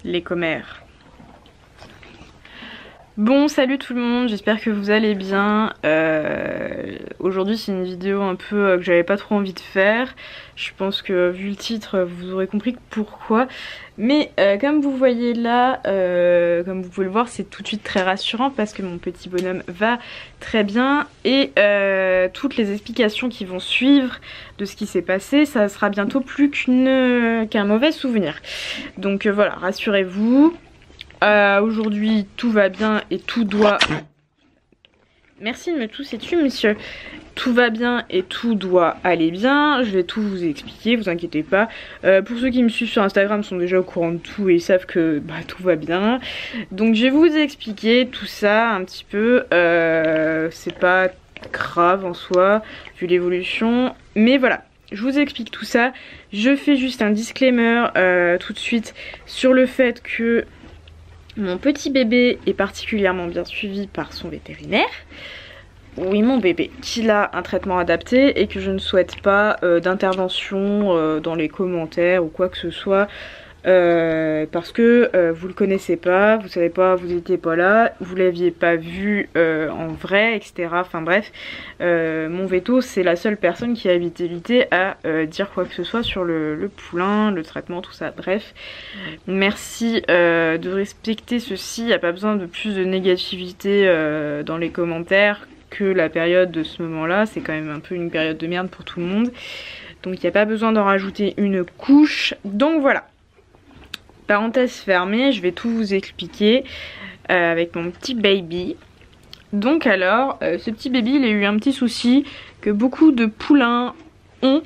les commères. Bon, salut tout le monde, j'espère que vous allez bien. Aujourd'hui c'est une vidéo un peu que j'avais pas trop envie de faire. Je pense que vu le titre vous aurez compris pourquoi. Mais comme vous voyez là, comme vous pouvez le voir, c'est tout de suite très rassurant parce que mon petit bonhomme va très bien. Et toutes les explications qui vont suivre de ce qui s'est passé, ça sera bientôt plus qu'un mauvais souvenir. Donc voilà, rassurez-vous. Aujourd'hui tout va bien et tout doit... Merci de me tousser dessus monsieur. Tout va bien et tout doit aller bien. Je vais tout vous expliquer, vous inquiétez pas. Pour ceux qui me suivent sur Instagram sont déjà au courant de tout et ils savent que tout va bien. Donc je vais vous expliquer tout ça un petit peu. C'est pas grave en soi vu l'évolution. Mais voilà, je vous explique tout ça. Je fais juste un disclaimer tout de suite sur le fait que mon petit bébé est particulièrement bien suivi par son vétérinaire. Oui, mon bébé, qu'il a un traitement adapté et que je ne souhaite pas d'intervention dans les commentaires ou quoi que ce soit. Parce que vous le connaissez pas, vous savez pas, vous étiez pas là, vous l'aviez pas vu en vrai, etc. Enfin bref, mon veto c'est la seule personne qui a évité à dire quoi que ce soit sur le poulain, le traitement, tout ça. Bref, merci de respecter ceci. Il n'y a pas besoin de plus de négativité dans les commentaires que la période de ce moment-là. C'est quand même un peu une période de merde pour tout le monde. Donc il n'y a pas besoin d'en rajouter une couche. Donc voilà. Parenthèse fermée, je vais tout vous expliquer avec mon petit baby. Donc alors, ce petit baby, il a eu un petit souci que beaucoup de poulains ont.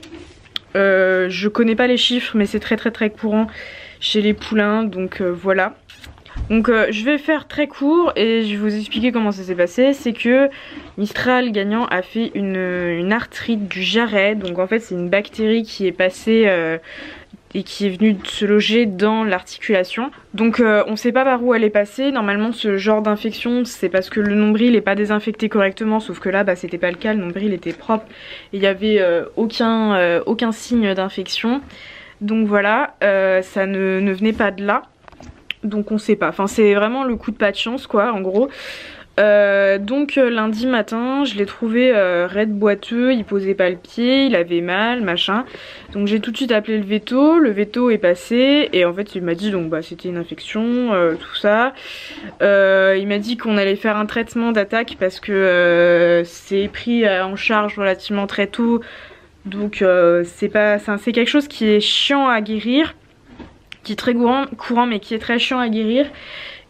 Je connais pas les chiffres, mais c'est très courant chez les poulains, donc voilà. Donc je vais faire très court et je vais vous expliquer comment ça s'est passé. C'est que Mistral gagnant a fait une arthrite du jarret. Donc en fait c'est une bactérie qui est passée... et qui est venue se loger dans l'articulation. Donc on sait pas par où elle est passée. Normalement ce genre d'infection c'est parce que le nombril n'est pas désinfecté correctement, sauf que là c'était pas le cas, le nombril était propre et il n'y avait aucun signe d'infection. Donc voilà, ça ne venait pas de là. Donc on sait pas, enfin c'est vraiment le coup de pas de chance quoi en gros. Donc lundi matin je l'ai trouvé raide boiteux, il posait pas le pied, il avait mal machin. Donc j'ai tout de suite appelé le veto est passé et en fait il m'a dit donc c'était une infection, tout ça. Il m'a dit qu'on allait faire un traitement d'attaque parce que c'est pris en charge relativement très tôt. Donc c'est quelque chose qui est chiant à guérir, qui est très courant mais qui est très chiant à guérir.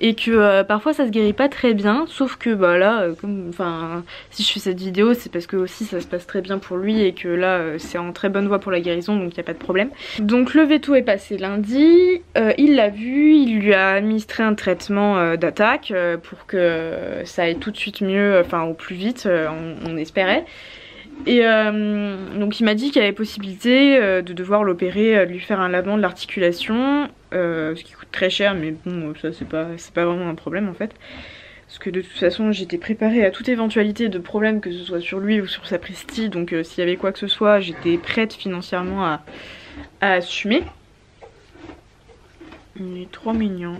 Et que parfois ça se guérit pas très bien, sauf que là, si je fais cette vidéo c'est parce que aussi ça se passe très bien pour lui et que là c'est en très bonne voie pour la guérison, donc il n'y a pas de problème. Donc le veto est passé lundi, il l'a vu, il lui a administré un traitement d'attaque pour que ça aille tout de suite mieux, enfin au plus vite, on espérait. Et donc il m'a dit qu'il y avait possibilité de devoir l'opérer, de lui faire un lavement de l'articulation, ce qui coûte très cher, mais bon ça c'est pas vraiment un problème en fait. Parce que de toute façon j'étais préparée à toute éventualité de problème, que ce soit sur lui ou sur sa prestige, donc s'il y avait quoi que ce soit j'étais prête financièrement à assumer. Il est trop mignon.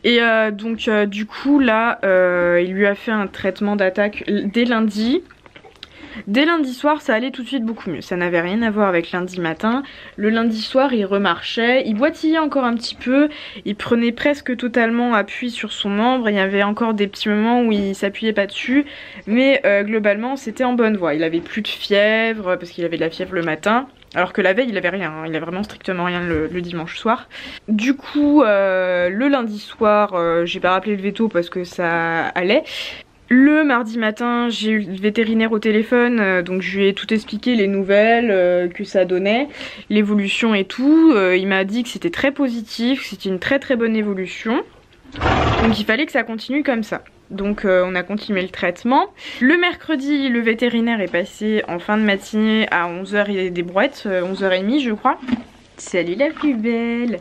Et donc du coup là il lui a fait un traitement d'attaque dès lundi. Dès lundi soir ça allait tout de suite beaucoup mieux, ça n'avait rien à voir avec lundi matin. Le lundi soir il remarchait, il boitillait encore un petit peu, il prenait presque totalement appui sur son membre, il y avait encore des petits moments où il s'appuyait pas dessus, mais globalement c'était en bonne voie. Il avait plus de fièvre parce qu'il avait de la fièvre le matin, alors que la veille il avait rien, il avait vraiment strictement rien le dimanche soir. Du coup le lundi soir j'ai pas rappelé le veto parce que ça allait. Le mardi matin, j'ai eu le vétérinaire au téléphone, donc je lui ai tout expliqué, les nouvelles que ça donnait, l'évolution et tout. Il m'a dit que c'était très positif, que c'était une très bonne évolution. Donc il fallait que ça continue comme ça. Donc on a continué le traitement. Le mercredi, le vétérinaire est passé en fin de matinée à 11h et des brouettes, 11h30 je crois. Salut la plus belle.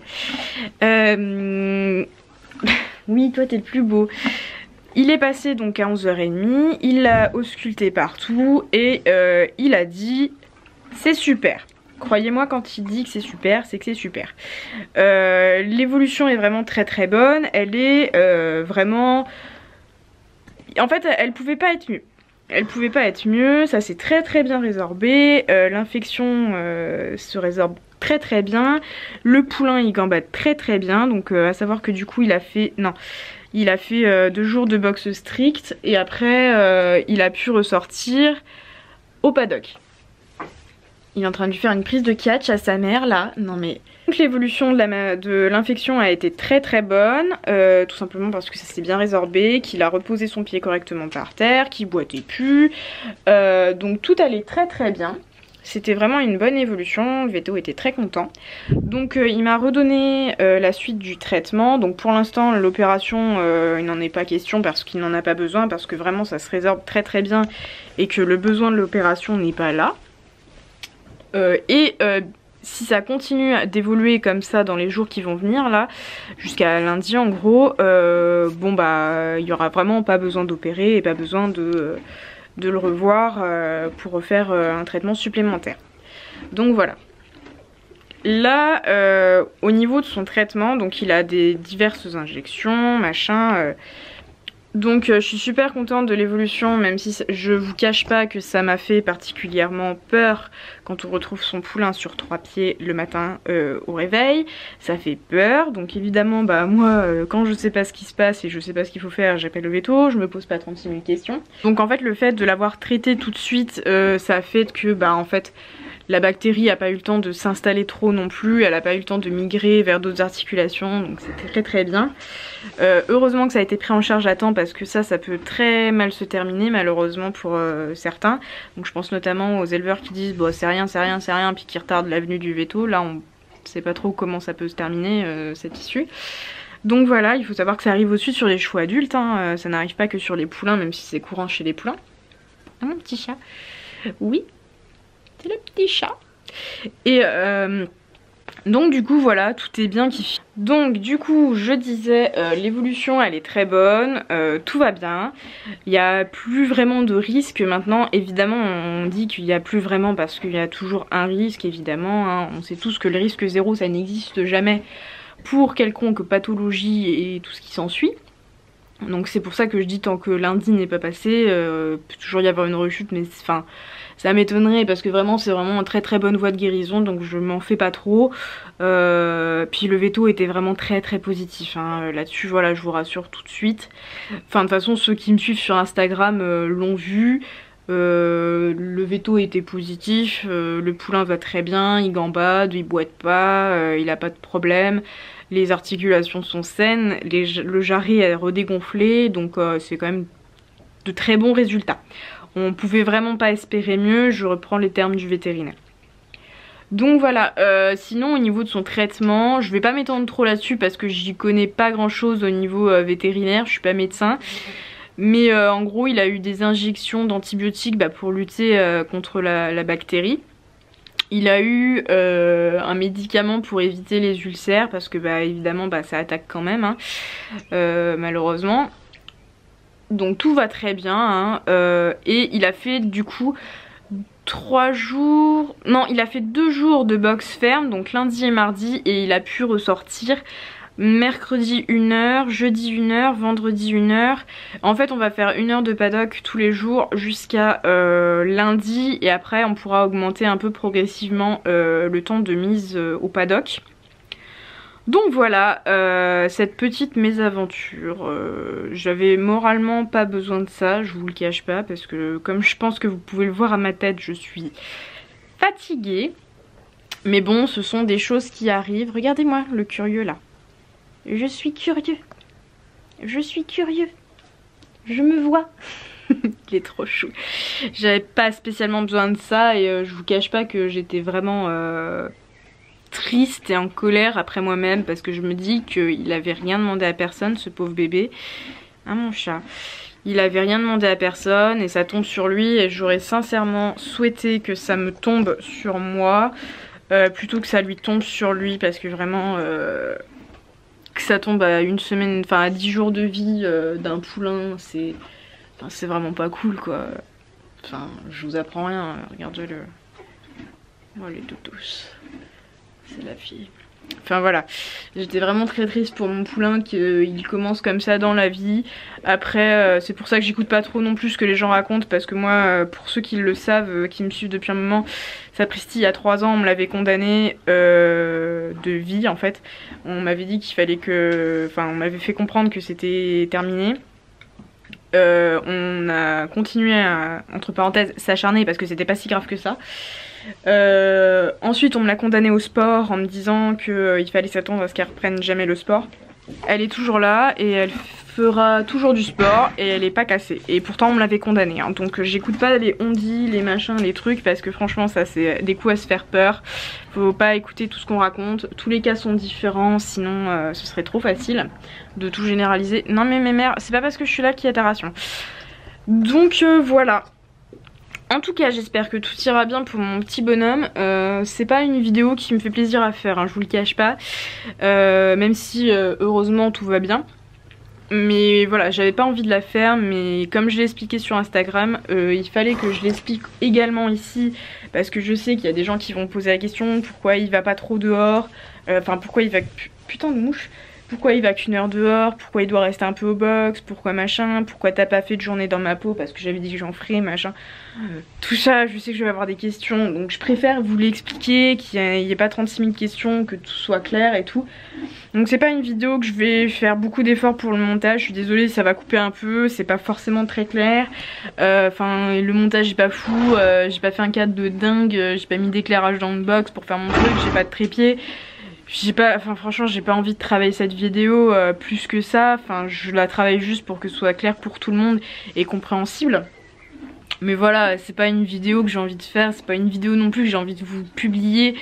Oui, toi t'es le plus beau. Il est passé donc à 11h30, il l'a ausculté partout et il a dit c'est super. Croyez-moi, quand il dit que c'est super, c'est que c'est super. L'évolution est vraiment très très bonne. Elle est vraiment... En fait, elle pouvait pas être mieux. Elle pouvait pas être mieux, ça s'est très très bien résorbé. L'infection se résorbe très très bien. Le poulain il gambade très très bien. Donc à savoir que du coup il a fait... Non, il a fait 2 jours de boxe stricte. Et après il a pu ressortir au paddock. Il est en train de lui faire une prise de catch à sa mère là. Non mais... Donc l'évolution de l'infection a été très très bonne. Tout simplement parce que ça s'est bien résorbé. Qu'il a reposé son pied correctement par terre. Qu'il boitait plus. Donc tout allait très très bien. C'était vraiment une bonne évolution. Le véto était très content. Donc il m'a redonné la suite du traitement. Donc pour l'instant l'opération il n'en est pas question parce qu'il n'en a pas besoin. Parce que vraiment ça se résorbe très très bien. Et que le besoin de l'opération n'est pas là. Si ça continue d'évoluer comme ça dans les jours qui vont venir là, jusqu'à lundi en gros, bon bah il n'y aura vraiment pas besoin d'opérer et pas besoin de le revoir pour refaire un traitement supplémentaire. Donc voilà. Là, au niveau de son traitement, donc il a des diverses injections, machin... Donc je suis super contente de l'évolution, même si je vous cache pas que ça m'a fait particulièrement peur quand on retrouve son poulain sur 3 pieds le matin au réveil. Ça fait peur, donc évidemment bah moi quand je sais pas ce qui se passe et je sais pas ce qu'il faut faire, j'appelle le veto, je me pose pas 36 000 questions. Donc en fait le fait de l'avoir traité tout de suite, ça a fait que bah en fait... La bactérie n'a pas eu le temps de s'installer trop non plus, elle n'a pas eu le temps de migrer vers d'autres articulations, donc c'était très très bien. Heureusement que ça a été pris en charge à temps parce que ça peut très mal se terminer malheureusement pour certains. Donc je pense notamment aux éleveurs qui disent bon, c'est rien, c'est rien, c'est rien, puis qui retardent la venue du veto. Là on sait pas trop comment ça peut se terminer cette issue. Donc voilà, il faut savoir que ça arrive aussi sur les chevaux adultes, hein. Ça n'arrive pas que sur les poulains, même si c'est courant chez les poulains. Ah mon petit chat. Oui. C'est le petit chat. Et donc du coup voilà, tout est bien qui fit. Donc du coup je disais l'évolution elle est très bonne, tout va bien. Il n'y a plus vraiment de risque maintenant. Évidemment on dit qu'il n'y a plus vraiment parce qu'il y a toujours un risque évidemment, hein. On sait tous que le risque zéro ça n'existe jamais pour quelconque pathologie et tout ce qui s'ensuit. Donc c'est pour ça que je dis tant que lundi n'est pas passé, peut toujours y avoir une rechute, mais enfin ça m'étonnerait parce que vraiment c'est vraiment une très très bonne voie de guérison, donc je m'en fais pas trop. Puis le veto était vraiment très très positif, hein. Là-dessus voilà, je vous rassure tout de suite. Enfin de toute façon ceux qui me suivent sur Instagram l'ont vu. Le veto était positif, le poulain va très bien, il gambade, il boite pas, il a pas de problème. Les articulations sont saines, le jarret est redégonflé, donc c'est quand même de très bons résultats. On pouvait vraiment pas espérer mieux, je reprends les termes du vétérinaire. Donc voilà, sinon au niveau de son traitement, je vais pas m'étendre trop là-dessus parce que j'y connais pas grand chose au niveau vétérinaire, je suis pas médecin. Mais en gros il a eu des injections d'antibiotiques pour lutter contre la bactérie. Il a eu un médicament pour éviter les ulcères parce que évidemment ça attaque quand même, hein, malheureusement. Donc tout va très bien, hein, et il a fait du coup 3 jours... Non, il a fait 2 jours de boxe ferme, donc lundi et mardi, et il a pu ressortir mercredi 1h, jeudi 1h, vendredi 1h. En fait on va faire 1 heure de paddock tous les jours jusqu'à lundi, et après on pourra augmenter un peu progressivement le temps de mise au paddock. Donc voilà, cette petite mésaventure, j'avais moralement pas besoin de ça, je vous le cache pas, parce que comme je pense que vous pouvez le voir à ma tête, je suis fatiguée. Mais bon, ce sont des choses qui arrivent. Regardez-moi le curieux là. Je suis curieux. Je suis curieux. Je me vois. Il est trop chou. J'avais pas spécialement besoin de ça et je vous cache pas que j'étais vraiment triste et en colère après moi-même parce que je me dis qu'il avait rien demandé à personne, ce pauvre bébé. Ah mon chat. Il avait rien demandé à personne et ça tombe sur lui et j'aurais sincèrement souhaité que ça me tombe sur moi plutôt que ça lui tombe sur lui parce que vraiment... que ça tombe à une semaine, enfin à 10 jours de vie d'un poulain, c'est vraiment pas cool quoi. Enfin, je vous apprends rien, regardez-le. Oh les dodos, c'est la fille. Enfin voilà, j'étais vraiment très triste pour mon poulain qu'il commence comme ça dans la vie. Après c'est pour ça que j'écoute pas trop non plus ce que les gens racontent, parce que moi pour ceux qui le savent, qui me suivent depuis un moment, Sapristi il y a 3 ans on me l'avait condamné de vie en fait. On m'avait dit qu'il fallait que... Enfin on m'avait fait comprendre que c'était terminé. On a continué à, entre parenthèses, s'acharner parce que c'était pas si grave que ça. Ensuite on me l'a condamnée au sport en me disant qu'il fallait s'attendre à ce qu'elle reprenne jamais le sport. Elle est toujours là et elle fera toujours du sport et elle est pas cassée. Et pourtant on me l'avait condamnée hein. Donc j'écoute pas les on-dit, les machins, les trucs, parce que franchement ça c'est des coups à se faire peur. Faut pas écouter tout ce qu'on raconte. Tous les cas sont différents, sinon ce serait trop facile de tout généraliser. Non mais mes mères, c'est pas parce que je suis là qu'il y a ta ration. Donc voilà. En tout cas j'espère que tout ira bien pour mon petit bonhomme. C'est pas une vidéo qui me fait plaisir à faire hein, je vous le cache pas, même si heureusement tout va bien. Mais voilà, j'avais pas envie de la faire, mais comme je l'ai expliqué sur Instagram, il fallait que je l'explique également ici, parce que je sais qu'il y a des gens qui vont poser la question pourquoi il va pas trop dehors, enfin pourquoi il va... Putain de mouche. Pourquoi il va qu'une heure dehors, pourquoi il doit rester un peu au box, pourquoi machin, pourquoi t'as pas fait de journée dans ma peau parce que j'avais dit que j'en ferais, machin. Tout ça, je sais que je vais avoir des questions, donc je préfère vous l'expliquer, qu'il n'y ait pas 36 000 questions, que tout soit clair et tout. Donc c'est pas une vidéo que je vais faire beaucoup d'efforts pour le montage, je suis désolée, ça va couper un peu, c'est pas forcément très clair. Enfin, le montage est pas fou, j'ai pas fait un cadre de dingue, j'ai pas mis d'éclairage dans le box pour faire mon truc, j'ai pas de trépied. Enfin franchement j'ai pas envie de travailler cette vidéo plus que ça, enfin je la travaille juste pour que ce soit clair pour tout le monde et compréhensible. Mais voilà, c'est pas une vidéo que j'ai envie de faire, c'est pas une vidéo non plus que j'ai envie de vous publier,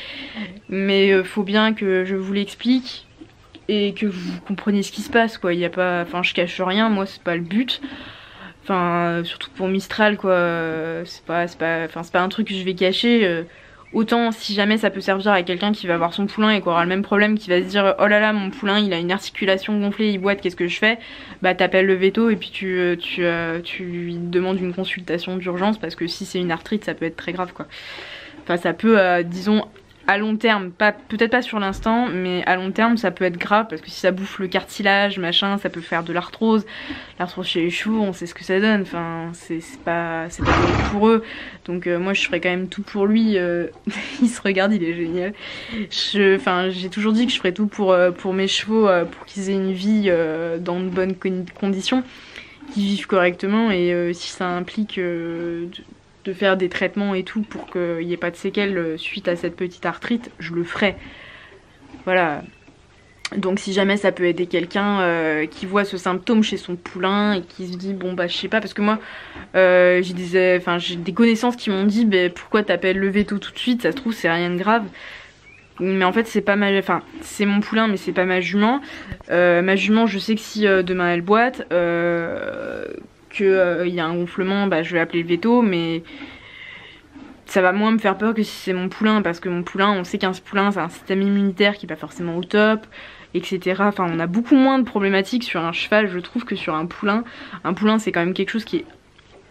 mais faut bien que je vous l'explique et que vous compreniez ce qui se passe quoi. Il y a pas, enfin je cache rien, moi c'est pas le but. Enfin surtout pour Mistral quoi, c'est pas un truc que je vais cacher. Autant si jamais ça peut servir à quelqu'un qui va voir son poulain et qui aura le même problème, qui va se dire oh là là mon poulain il a une articulation gonflée, il boite, qu'est-ce que je fais? Bah t'appelles le veto et puis tu lui demandes une consultation d'urgence, parce que si c'est une arthrite ça peut être très grave quoi. Enfin ça peut disons à long terme, peut-être pas sur l'instant, mais à long terme ça peut être grave, parce que si ça bouffe le cartilage machin, ça peut faire de l'arthrose. L'arthrose chez les chevaux on sait ce que ça donne, enfin c'est pas bon pour eux. Donc moi je ferais quand même tout pour lui. Il se regarde, il est génial. J'ai toujours dit que je ferais tout pour mes chevaux, pour qu'ils aient une vie dans de bonnes conditions, qu'ils vivent correctement, et si ça implique de faire des traitements et tout pour qu'il n'y ait pas de séquelles suite à cette petite arthrite, je le ferai. Voilà. Donc si jamais ça peut aider quelqu'un qui voit ce symptôme chez son poulain et qui se dit bon bah je sais pas, parce que moi j'ai des connaissances qui m'ont dit bah, pourquoi t'appelles le veto tout de suite, ça se trouve c'est rien de grave. Mais en fait c'est pas ma... Enfin c'est mon poulain mais c'est pas ma jument. Ma jument je sais que si demain elle boite, qu'il y a un gonflement, bah je vais appeler le veto, mais ça va moins me faire peur que si c'est mon poulain, parce que mon poulain, on sait qu'un poulain c'est un système immunitaire qui est pas forcément au top, etc. Enfin on a beaucoup moins de problématiques sur un cheval je trouve que sur un poulain. Un poulain c'est quand même quelque chose qui est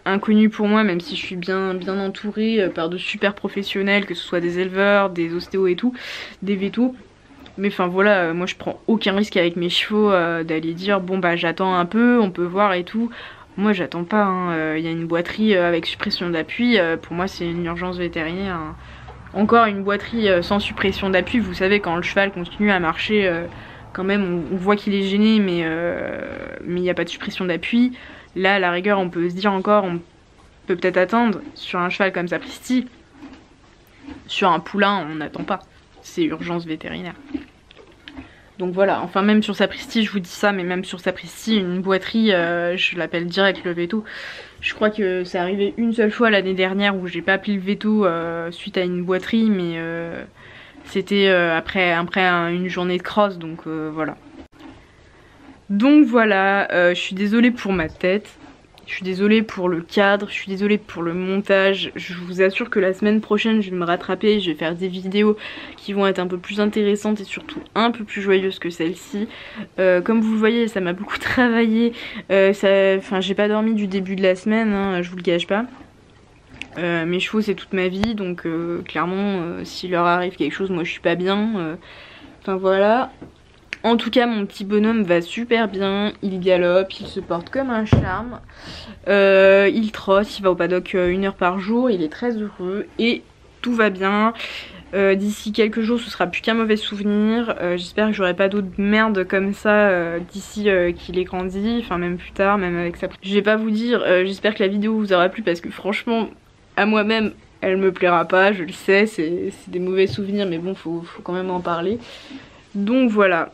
inconnu pour moi, même si je suis bien entourée par de super professionnels, que ce soit des éleveurs, des ostéos et tout, des vétos. Mais enfin voilà, moi je prends aucun risque avec mes chevaux d'aller dire bon bah j'attends un peu, on peut voir et tout. Moi j'attends pas, hein. Y a une boiterie avec suppression d'appui, pour moi c'est une urgence vétérinaire, hein. Encore une boiterie sans suppression d'appui, vous savez quand le cheval continue à marcher, quand même on voit qu'il est gêné, mais il n'y a pas de suppression d'appui. Là à la rigueur on peut se dire encore, on peut peut-être attendre. Sur un cheval comme Sapristi, sur un poulain on n'attend pas, c'est urgence vétérinaire. Donc voilà, enfin même sur Sapristi je vous dis ça, mais même sur Sapristi une boiterie je l'appelle direct le veto. Je crois que c'est arrivé une seule fois l'année dernière où j'ai pas appelé le veto suite à une boiterie, mais c'était après une journée de cross, donc voilà. Donc voilà, je suis désolée pour ma tête. Je suis désolée pour le cadre, je suis désolée pour le montage. Je vous assure que la semaine prochaine je vais me rattraper, je vais faire des vidéos qui vont être un peu plus intéressantes et surtout un peu plus joyeuses que celle-ci. Comme vous le voyez, ça m'a beaucoup travaillé. J'ai pas dormi du début de la semaine, hein, je vous le cache pas. Mes chevaux c'est toute ma vie, donc clairement s'il leur arrive quelque chose, moi je suis pas bien. Enfin voilà. En tout cas mon petit bonhomme va super bien, il galope, il se porte comme un charme, il trotte, il va au paddock 1 heure par jour, il est très heureux et tout va bien. D'ici quelques jours ce sera plus qu'un mauvais souvenir. J'espère que j'aurai pas d'autres merdes comme ça d'ici qu'il ait grandi, enfin même plus tard, même avec ça. Je vais pas vous dire, j'espère que la vidéo vous aura plu parce que franchement à moi-même elle me plaira pas, je le sais, c'est des mauvais souvenirs mais bon faut quand même en parler. Donc voilà.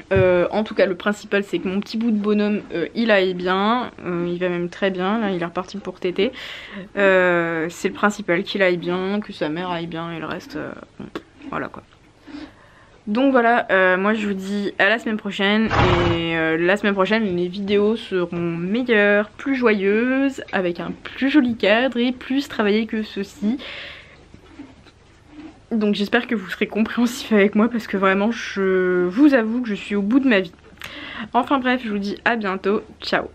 En tout cas le principal c'est que mon petit bout de bonhomme il aille bien, il va même très bien, là il est reparti pour téter. C'est le principal, qu'il aille bien, que sa mère aille bien et le reste bon, voilà quoi. Donc voilà, moi je vous dis à la semaine prochaine et la semaine prochaine les vidéos seront meilleures, plus joyeuses, avec un plus joli cadre et plus travaillées que ceci. Donc j'espère que vous serez compréhensif avec moi parce que vraiment je vous avoue que je suis au bout de ma vie. Enfin bref, je vous dis à bientôt, ciao.